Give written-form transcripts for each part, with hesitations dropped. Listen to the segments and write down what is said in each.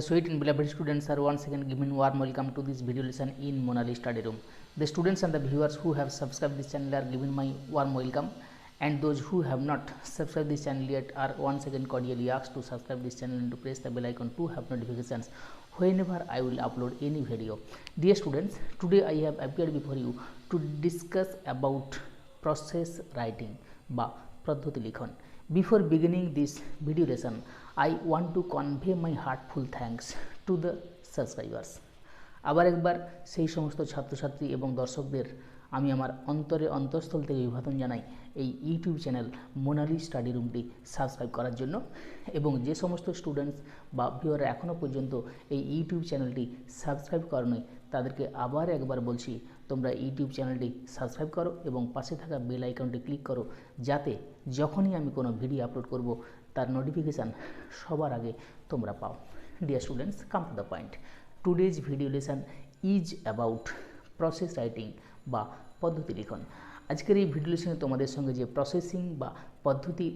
My sweet and beloved students are once again given warm welcome to this video lesson in Monali study room. The students and the viewers who have subscribed this channel are given my warm welcome, and those who have not subscribed this channel yet are once again cordially asked to subscribe this channel and to press the bell icon to have notifications whenever I will upload any video. Dear students, today I have appeared before you to discuss about process writing বা পদ্ধতি লিখন. Before beginning this video lesson, I want to convey my heartful thanks to the subscribers. আবার একবার সেই সমস্ত ছাত্রছাত্রী এবং দর্শকদের আমি আমার অন্তঃস্থল থেকে অভিবাদন জানাই এই ইউটিউব চ্যানেল মোনালি স্টাডি রুমটি সাবস্ক্রাইব করার জন্য, এবং যে সমস্ত স্টুডেন্টস বা ভিউয়াররা এখনও পর্যন্ত এই ইউটিউব চ্যানেলটি সাবস্ক্রাইব করোনি তাদেরকে আবার একবার বলছি, তোমরা ইউটিউব চ্যানেলটি সাবস্ক্রাইব করো এবং পাশে থাকা বেল আইকনটি ক্লিক করো, যাতে যখনই আমি কোনো ভিডিও আপলোড করব তার নোটিফিকেশান সবার আগে তোমরা পাও. Dear students, come to the point. Today's video lesson is about process writing বা পদ্ধতি লিখন. আজকের এই ভিডিও লেসনে তোমাদের সঙ্গে যে প্রসেসিং বা পদ্ধতি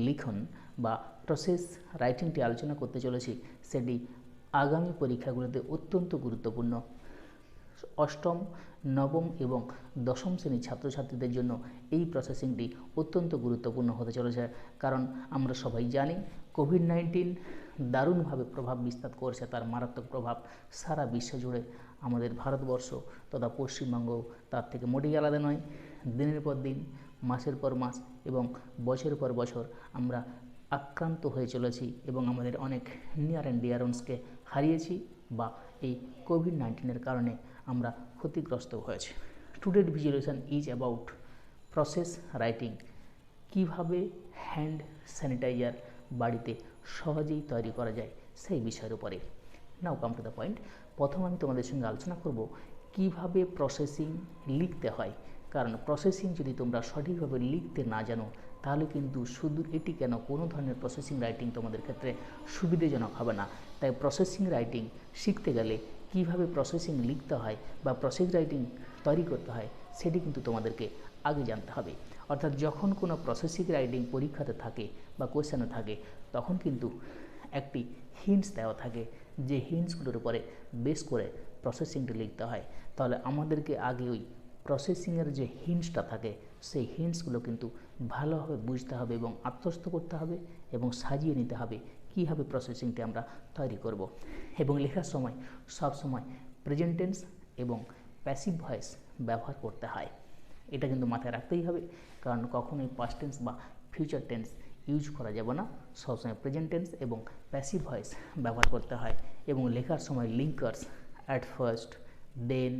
লিখন বা প্রসেস রাইটিংটি আলোচনা করতে চলেছি, সেটি আগামী পরীক্ষাগুলোতে অত্যন্ত গুরুত্বপূর্ণ. অষ্টম, নবম এবং দশম শ্রেণীর ছাত্রছাত্রীদের জন্য এই প্রসেসিংটি অত্যন্ত গুরুত্বপূর্ণ হতে চলেছে, কারণ আমরা সবাই জানি কোভিড-19 দারুণভাবে প্রভাব বিস্তার করছে. তার মারাত্মক প্রভাব সারা বিশ্ব জুড়ে, আমাদের ভারতবর্ষ তথা পশ্চিমবঙ্গ তার থেকে মোটেই আলাদা নয়. দিনের পর দিন, মাসের পর মাস এবং বছরের পর বছর আমরা আক্রান্ত হয়ে চলেছি এবং আমাদের অনেক নিয়ার অ্যান্ড ডিয়ার ওয়ান্সকে হারিয়েছি বা এই কোভিড-19 কারণে আমরা ক্ষতিগ্রস্ত হয়েছি. টুডের ভিজুয়ালেশন ইজ অ্যাবাউট প্রসেস রাইটিং. কীভাবে হ্যান্ড স্যানিটাইজার বাড়িতে সহজেই তৈরি করা যায় সেই বিষয়ের উপরে. নাও কাম টু দ্য পয়েন্ট. প্রথম আমি তোমাদের সঙ্গে আলোচনা করব কিভাবে প্রসেসিং লিখতে হয়, কারণ প্রসেসিং যদি তোমরা সঠিকভাবে লিখতে না জানো তাহলে কিন্তু শুধু এটি কেন, কোনো ধরনের প্রসেসিং রাইটিং তোমাদের ক্ষেত্রে সুবিধাজনক হবে না. তাই প্রসেসিং রাইটিং শিখতে গেলে কিভাবে প্রসেসিং লিখতে হয় বা প্রসেস রাইটিং তৈরি করতে হয় সেটি কিন্তু তোমাদেরকে আগে জানতে হবে. অর্থাৎ যখন কোনো প্রসেসিং রাইটিং পরীক্ষাতে থাকে বা কোশ্চেনে থাকে, তখন কিন্তু একটি হিন্টস দেওয়া থাকে, যে হিন্টসগুলোর উপরে বেস করে প্রসেসিংটি লিখতে হয়. তাহলে আমাদেরকে আগে ওই প্রসেসিংয়ের যে হিন্টসটা থাকে সেই হিন্টসগুলো কিন্তু ভালোভাবে বুঝতে হবে এবং আত্মস্থ করতে হবে এবং সাজিয়ে নিতে হবে কীভাবে প্রসেসিংটি আমরা তৈরি করব. এবং লেখার সময় সবসময় প্রেজেন্ট টেন্স এবং প্যাসিভ ভয়েস ব্যবহার করতে হয়. এটা কিন্তু মাথায় রাখতেই হবে, কারণ কখনোই পাস্ট টেন্স বা ফিউচার টেন্স ইউজ করা যাবে না. সবসময় প্রেজেন্ট টেন্স এবং প্যাসিভ ভয়েস ব্যবহার করতে হয়. এবং লেখার সময় linkers, at first, then,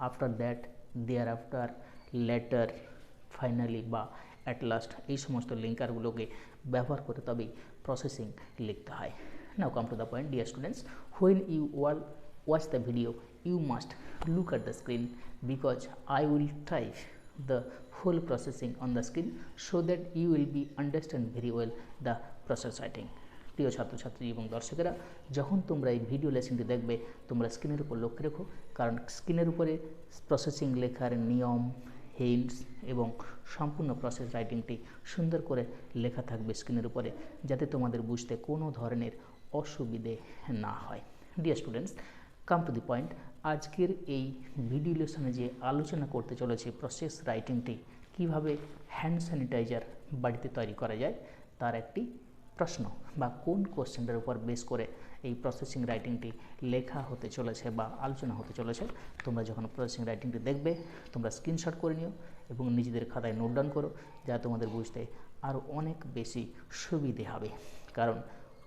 after that, thereafter, later, finally বা অ্যাট লাস্ট, এই সমস্ত লিঙ্কারগুলোকে ব্যবহার করে তবেই প্রসেসিং লিখতে হয়. Now come to the point. Dear students, when you all watch the video you must look at the screen, because I will type the whole processing on the screen so that you will be understand very well the process writing. প্রিয় ছাত্রছাত্রী এবং দর্শকেরা, যখন তোমরা এই video লেসনটি দেখবে তোমরা স্ক্রিনের উপর লক্ষ্য রেখো, কারণ স্ক্রিনের উপরে প্রসেসিং লেখার নিয়ম, হিন্টস এবং সম্পূর্ণ প্রসেস রাইটিংটি সুন্দর করে লেখা থাকবে স্ক্রিনের উপরে, যাতে তোমাদের বুঝতে কোনো ধরনের অসুবিধে না হয়. Dear students, come to the point. আজকের এই ভিডিও লেসনে যে আলোচনা করতে চলেছে প্রসেস রাইটিংটি কীভাবে হ্যান্ড স্যানিটাইজার বাড়িতে তৈরি করা যায়, তার একটি প্রশ্ন বা কোন কোশ্চেনটার উপর বেস করে এই প্রসেসিং রাইটিংটি লেখা হতে চলেছে বা আলোচনা হতে চলেছে. তোমরা যখন প্রসেসিং রাইটিংটি দেখবে তোমরা স্ক্রিনশট করে নিও এবং নিজেদের খাতায় নোট ডাউন করো, যা তোমাদের বুঝতে আরও অনেক বেশি সুবিধে হবে. কারণ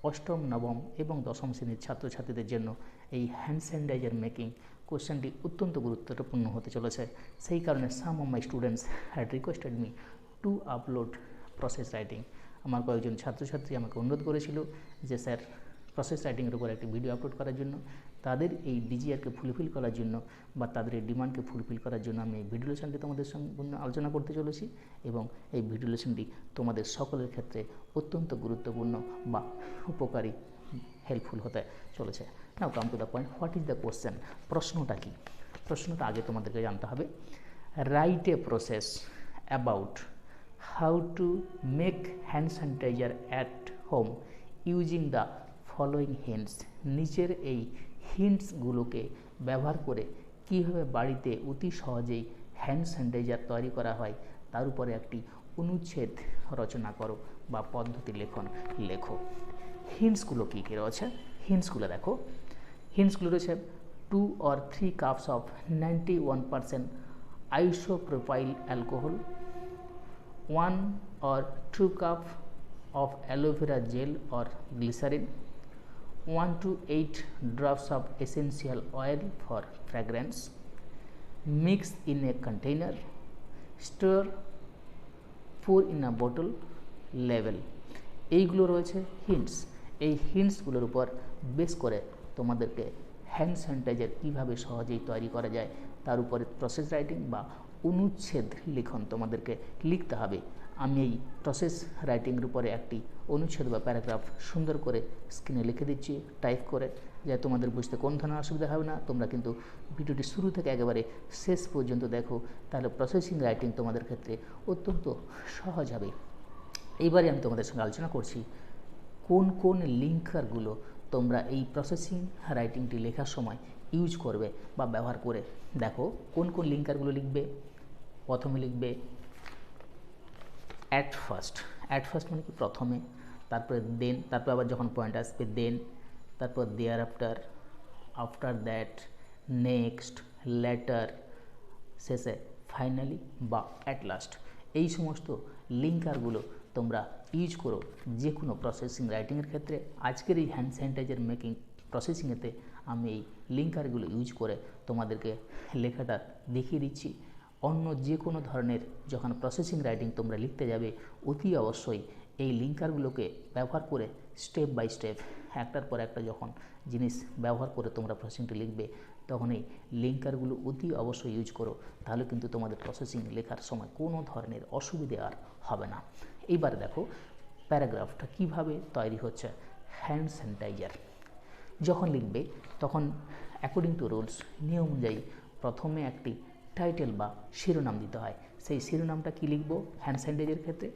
অষ্টম, নবম এবং দশম শ্রেণীর ছাত্রছাত্রীদের জন্য এই হ্যান্ড স্যানিটাইজার মেকিং কোশ্চেনটি অত্যন্ত গুরুত্বপূর্ণ হতে চলেছে. সেই কারণে some of my students had requested me to upload process writing. আমার কয়েকজন ছাত্রছাত্রী আমাকে অনুরোধ করেছিল যে স্যার প্রসেস রাইটিংয়ের উপর একটি ভিডিও আপলোড করার জন্য. তাদের এই ডিজিআরকে ফুলফিল করার জন্য বা তাদের এই ডিমান্ডকে ফুলফিল করার জন্য আমি এই ভিডিও লেসনটি তোমাদের সঙ্গে আলোচনা করতে চলেছি, এবং এই ভিডিও লেসনটি তোমাদের সকলের ক্ষেত্রে অত্যন্ত গুরুত্বপূর্ণ বা উপকারী, হেল্পফুল হতে চলেছে. Now come to the point. What is the question? প্রশ্নটা কী? প্রশ্নটা আগে তোমাদেরকে জানতে হবে. Write a process about how to make hand sanitizer at home using the following hints, নিচের এই হিন্টসগুলোকে ব্যবহার করে কীভাবে বাড়িতে অতি সহজেই হ্যান্ড স্যানিটাইজার তৈরি করা হয় তার উপরে একটি অনুচ্ছেদ রচনা করো বা পদ্ধতি লেখো। হিন্টসগুলো কী কী রয়েছে? হিন্টসগুলো দেখো। হিন্টসগুলো রয়েছে 2 or 3 cups of 91% isopropyl alcohol, 1 or 2 cup of aloe vera gel or glycerin, 1 to 8 drops of essential oil for fragrance, mix in a container, stir, pour in a bottle, label। এইগুলো রয়েছে হিন্টস। এই হিন্টসগুলোর উপর base করে তোমাদেরকে hand sanitiser কীভাবে সহজেই তৈরি করা যায় তার উপরে প্রসেস রাইটিং বা অনুচ্ছেদ লিখন তোমাদেরকে লিখতে হবে। আমি এই প্রসেস রাইটিংয়ের উপরে একটি অনুচ্ছেদ বা প্যারাগ্রাফ সুন্দর করে স্ক্রিনে লিখে দিচ্ছি টাইপ করে, যা তোমাদের বুঝতে কোনো ধরনের অসুবিধা হবে না। তোমরা কিন্তু ভিডিওটি শুরু থেকে একেবারে শেষ পর্যন্ত দেখো, তাহলে প্রসেসিং রাইটিং তোমাদের ক্ষেত্রে অত্যন্ত সহজ হবে। এইবারে আমি তোমাদের সঙ্গে আলোচনা করছি কোন কোন লিঙ্কারগুলো তোমরা এই প্রসেসিং রাইটিংটি লেখার সময় ইউজ করবে বা ব্যবহার করে দেখো। কোন কোন লিঙ্কারগুলো লিখবে? প্রথমে লিখবে অ্যাট ফার্স্ট। অ্যাট ফার্স্ট মানে কি? প্রথমে, তারপরে দেন, তারপর আবার যখন পয়েন্ট আসবে দেন, তারপর thereafter, after that, next, later, শেষে ফাইনালি বা অ্যাট লাস্ট। এই সমস্ত লিঙ্কারগুলো তোমরা ইউজ করো যে কোনো প্রসেসিং রাইটিংয়ের ক্ষেত্রে। আজকের এই হ্যান্ড স্যানিটাইজার মেকিং প্রসেসিংয়েতে আমি এই লিঙ্কারগুলো ইউজ করে তোমাদেরকে লেখাটা দেখিয়ে দিচ্ছি। অন্য যে কোনো ধরনের যখন প্রসেসিং রাইটিং তোমরা লিখতে যাবে অতি অবশ্যই এই লিঙ্কারগুলোকে ব্যবহার করে স্টেপ বাই স্টেপ একটার পর একটা যখন জিনিস ব্যবহার করে তোমরা প্রসেসিংটি লিখবে তখন এই লিঙ্কারগুলো অতি অবশ্যই ইউজ করো, তাহলে কিন্তু তোমাদের প্রসেসিং লেখার সময় কোনো ধরনের অসুবিধে আর হবে না। এইবার দেখো প্যারাগ্রাফটা কিভাবে তৈরি হচ্ছে হ্যান্ড স্যানিটাইজার। যখন লিখবে তখন অ্যাকর্ডিং টু রুলস, নিয়ম অনুযায়ী প্রথমে একটি টাইটেল বা শিরোনাম দিতে হয়। সেই শিরোনামটা কি লিখব হ্যান্ড স্যানিটাইজারের ক্ষেত্রে?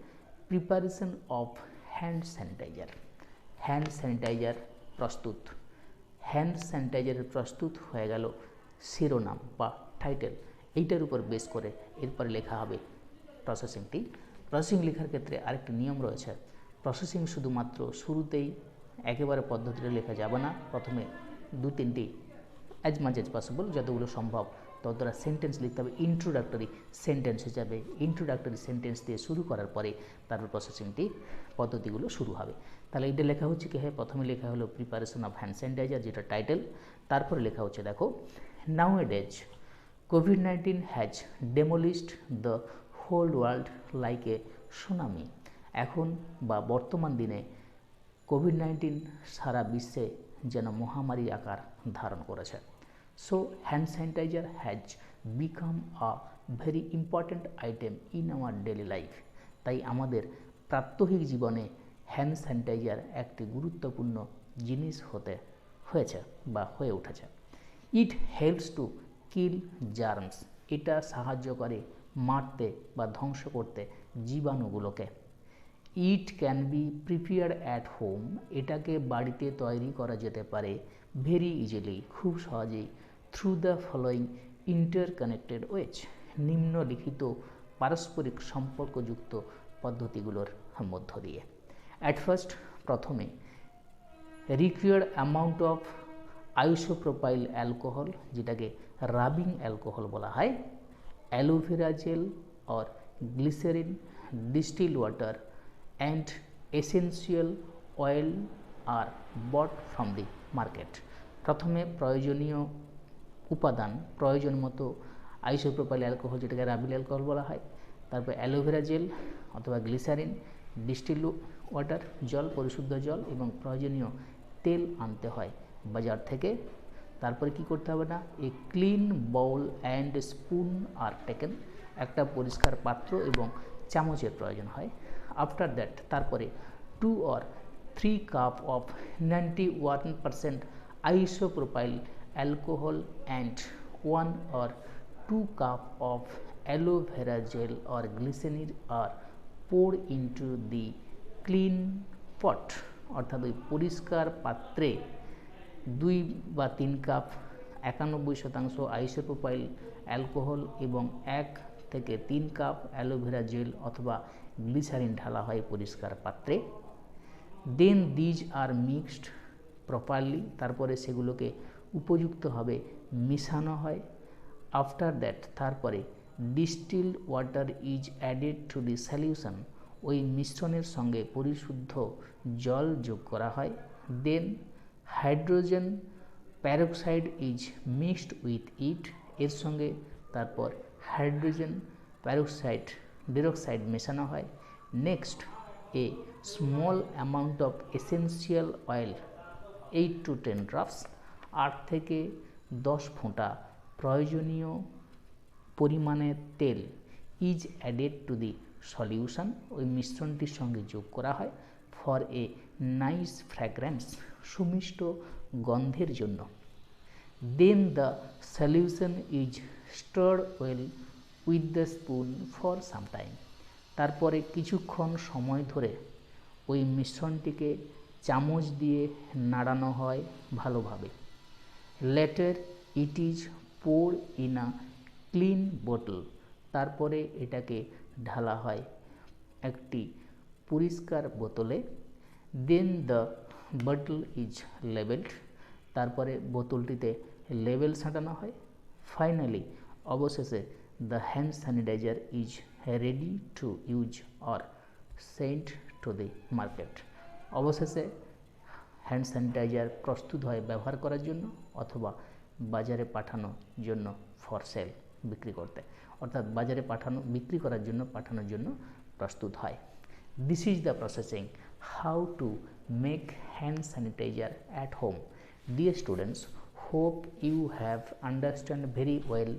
Preparation of hand sanitiser. Hand sanitiser প্রস্তুত। হ্যান্ড স্যানিটাইজারের প্রস্তুত হয়ে গেল শিরোনাম বা টাইটেল। এইটার উপর বেস করে এরপরে লেখা হবে প্রসেসিংটি। প্রসেসিং লেখার ক্ষেত্রে আরেকটি নিয়ম রয়েছে। প্রসেসিং শুধুমাত্র শুরুতেই একেবারে পদ্ধতিটা লেখা যাবে না। প্রথমে 2-3টি অ্যাজ মাচ অ্যাজ পসিবল যতগুলো সম্ভব ততটা সেন্টেন্স লিখতে হবে ইন্ট্রোডাক্টরি সেন্টেন্স হিসাবে। ইন্ট্রোডাক্টরি সেন্টেন্স দিয়ে শুরু করার পরে তারপর প্রসেসিংটি পদ্ধতিগুলো শুরু হবে। তাহলে এটা লেখা হচ্ছে কি হয়, প্রথমে লেখা হলো প্রিপারেশন অফ হ্যান্ড স্যানিটাইজার যেটা টাইটেল। তারপরে লেখা হচ্ছে দেখো নাউএডেজ কোভিড-19 has demolished the whole world like a tsunami. এখন বা বর্তমান দিনে কোভিড-19 সারা বিশ্বে যেন মহামারী আকার ধারণ করেছে। So hand sanitiser has become a very important item in our daily life. তাই আমাদের প্রাত্যহিক জীবনে হ্যান্ড স্যানিটাইজার একটি গুরুত্বপূর্ণ জিনিস হয়েছে বা হয়ে উঠেছে। It helps to kill germs. এটা সাহায্য করে মারতে বা ধ্বংস করতে জীবাণুগুলোকে। It can be prepared at home. এটাকে বাড়িতে তৈরি করা যেতে পারে ভেরি ইজিলি, খুব সহজেই, through the following interconnected ways, নিম্নলিখিত পারস্পরিক সম্পর্কযুক্ত পদ্ধতিগুলোর মধ্য দিয়ে। অ্যাট ফার্স্ট প্রথমে required amount of isopropyl alcohol, যেটাকে রাবিং অ্যালকোহল বলা হয়, aloe vera gel or glycerin, distil water and essential oil are bought from the market. প্রথমে প্রয়োজনীয় উপাদান প্রয়োজন মতো আইসোপ্রোপাইল অ্যালকোহল, যেটাকে রাবিং অ্যালকোহল বলা হয়, তারপর অ্যালোভেরা জেল অথবা গ্লিসারিন, ডিস্টিল ওয়াটার জল, পরিশুদ্ধ জল, এবং প্রয়োজনীয় তেল আনতে হয় বাজার থেকে। তারপরে কি করতে হবে না, a clean bowl and spoon are taken, একটা পরিষ্কার পাত্র এবং চামচের প্রয়োজন হয়। আফটার দ্যাট তারপরে 2 or 3 cup of 91% isopropyl alcohol and 1 or 2 cup of aloe vera gel or glycerin are poured into the clean pot অর্থাৎ ওই পরিষ্কার পাত্রে 2 বা 3 কাপ 91% আইসোপ্রোপাইল অ্যালকোহল এবং 1 থেকে 3 কাপ অ্যালোভেরা জেল অথবা গ্লিসারিন ঢালা হয় পরিষ্কার পাত্রে। Then these are mixed properly, তারপরে সেগুলোকে উপযুক্তভাবে মিশানো হয়। আফটার দ্যাট, তারপরে distilled water is added to the solution, ওই মিশ্রণের সঙ্গে পরিশুদ্ধ জল যোগ করা হয়। Then hydrogen peroxide is mixed with it, এর সঙ্গে তারপর হাইড্রোজেন পেরক্সাইড মেশানো হয়। Next a small amount of essential oil 8 to 10 drops, 8 থেকে 10 ফোঁটা প্রয়োজনীয় পরিমাণে তেল is added to the solution, ওই মিশ্রণটির সঙ্গে যোগ করা হয়। ফর এ নাইস ফ্র্যাগ্রেন্স, সুমিষ্ট গন্ধের জন্য। Then the solution is stirred well with the spoon for some time, তারপরে কিছুক্ষণ সময় ধরে ওই মিশ্রণটিকে চামচ দিয়ে নাড়ানো হয় ভালোভাবে। Later it is pour in a clean bottle, তারপরে এটাকে ঢালা হয় একটি পরিষ্কার বোতলে। Then the bottle is labelled, তারপরে বোতলটিতে লেবেল সাঁটানো হয়। ফাইনালি, অবশেষে the hand sanitiser is ready to use or sent to the market, অবশেষে হ্যান্ড স্যানিটাইজার প্রস্তুত হয় ব্যবহার করার জন্য অথবা বাজারে পাঠানোর জন্য ফর সেল, বিক্রি করতে, অর্থাৎ বাজারে বিক্রি করার জন্য পাঠানোর জন্য প্রস্তুত হয়। This is the processing how to make hand sanitiser at home. Dear students, hope you have understand very well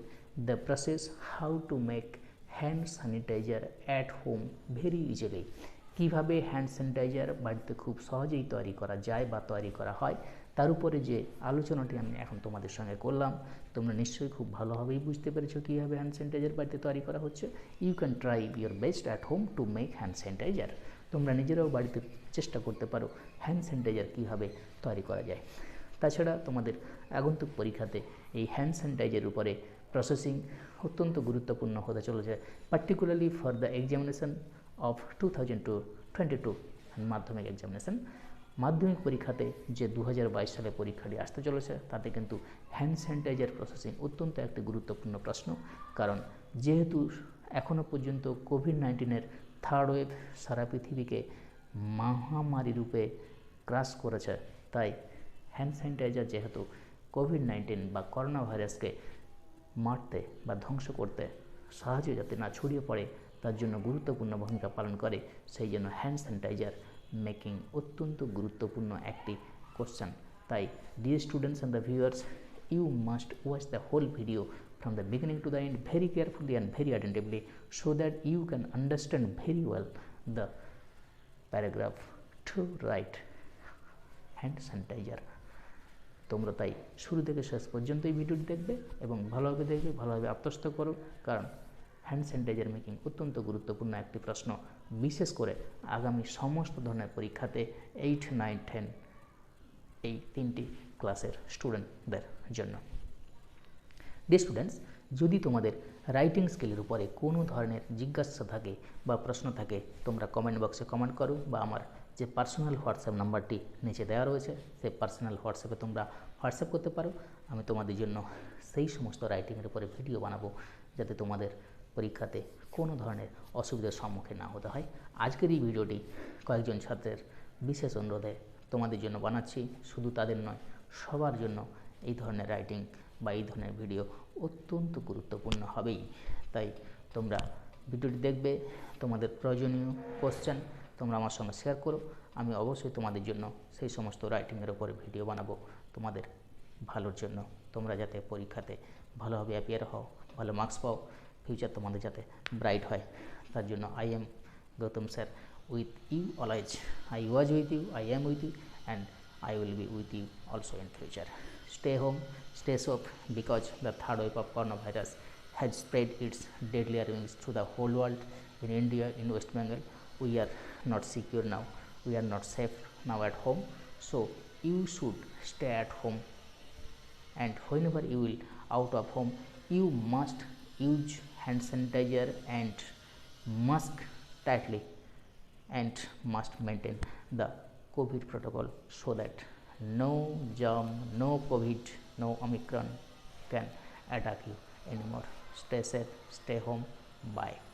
the process how to make hand sanitizer at home very easily, কিভাবে হ্যান্ড স্যানিটাইজার বাড়িতে খুব সহজেই তৈরি করা যায় বা তৈরি করা হয়, তার উপরে যে আলোচনাটি আমি এখন তোমাদের সঙ্গে করলাম, তোমরা নিশ্চয়ই খুব ভালোভাবেই বুঝতে পেরেছো কীভাবে হ্যান্ড স্যানিটাইজার বাড়িতে তৈরি করা হচ্ছে। You can try your best at home to make hand sanitiser, তোমরা নিজেরাও বাড়িতে চেষ্টা করতে পারো হ্যান্ড স্যানিটাইজার কীভাবে তৈরি করা যায়। তাছাড়া তোমাদের আগন্তুক পরীক্ষাতে এই হ্যান্ড স্যানিটাইজারের উপরে প্রসেসিং অত্যন্ত গুরুত্বপূর্ণ হতে চলেছে, particularly for the examination of 2022 মাধ্যমিক এক্সামিনেশন। মাধ্যমিক পরীক্ষাতে যে 2022 সালে পরীক্ষাটি আসতে চলেছে তাতে কিন্তু হ্যান্ড স্যানিটাইজার প্রসেসিং অত্যন্ত একটি গুরুত্বপূর্ণ প্রশ্ন, কারণ যেহেতু এখনও পর্যন্ত কোভিড-19 থার্ড ওয়েভ সারা পৃথিবীকে মহামারী রূপে গ্রাস করেছে, তাই হ্যান্ড স্যানিটাইজার যেহেতু কোভিড-19 বা করোনা ভাইরাসকে মারতে বা ধ্বংস করতে সাহায্য যাতে না ছড়িয়ে পড়ে তার জন্য গুরুত্বপূর্ণ ভূমিকা পালন করে, সেই জন্য হ্যান্ড স্যানিটাইজার মেকিং অত্যন্ত গুরুত্বপূর্ণ একটি কোশ্চেন। তাই dear students and the viewers, you must watch the whole video from the beginning to the end very carefully and very attentively so that you can understand very well the paragraph to write hand sanitizer. তোমরা তাই শুরু থেকে শেষ পর্যন্ত এই ভিডিওটি দেখবে এবং ভালোভাবে দেখবে, ভালোভাবে আত্মস্থ করো, কারণ হ্যান্ড স্যানিটাইজার মেকিং অত্যন্ত গুরুত্বপূর্ণ একটি প্রশ্ন, বিশেষ করে আগামী সমস্ত ধরনের পরীক্ষাতে 8, 9, 10 এই তিনটি ক্লাসের স্টুডেন্টদের জন্য। ডিয়ার স্টুডেন্টস, যদি তোমাদের রাইটিং স্কিলের উপরে কোনো ধরনের জিজ্ঞাসা থাকে বা প্রশ্ন থাকে, তোমরা কমেন্ট বক্সে কমেন্ট করো বা আমার যে পার্সোনাল হোয়াটসঅ্যাপ নাম্বারটি নিচে দেওয়া রয়েছে সেই পার্সোনাল হোয়াটসঅ্যাপে তোমরা হোয়াটসঅ্যাপ করতে পারো। আমি তোমাদের জন্য সেই সমস্ত রাইটিংয়ের উপরে ভিডিও বানাবো যাতে তোমাদের পরীক্ষাতে কোনো ধরনের অসুবিধার সম্মুখীন না হতে হয়। আজকের এই ভিডিওটি কয়েকজন ছাত্রের বিশেষ অনুরোধে তোমাদের জন্য বানাচ্ছি, শুধু তাদের নয় সবার জন্য এই ধরনের রাইটিং বা এই ধরনের ভিডিও অত্যন্ত গুরুত্বপূর্ণ হবেই। তাই তোমরা ভিডিওটি দেখবে, তোমাদের প্রয়োজনীয় কোশ্চেন তোমরা আমার সঙ্গে শেয়ার করো, আমি অবশ্যই তোমাদের জন্য সেই সমস্ত রাইটিংয়ের ওপরে ভিডিও বানাবো তোমাদের ভালোর জন্য, তোমরা যাতে পরীক্ষাতে ভালোভাবে অ্যাপিয়ার হও, ভালো মার্কস পাও, ফিউচার তোমাদের যাতে ব্রাইট হয়, তার জন্য I am Gautam sir with you always. I was with you, I am with you, and I will be with you also in future. Stay home, stay safe, because the third wave of coronavirus has spread its deadly wings through the whole world. In India, in West Bengal, we are not secure now, we are not safe now at home, so you should stay at home, and whenever you will out of home, you must use hand sanitizer and mask tightly, and must maintain the COVID protocol, so that no germ, no COVID, no Omicron can attack you anymore. Stay safe, stay home. Bye.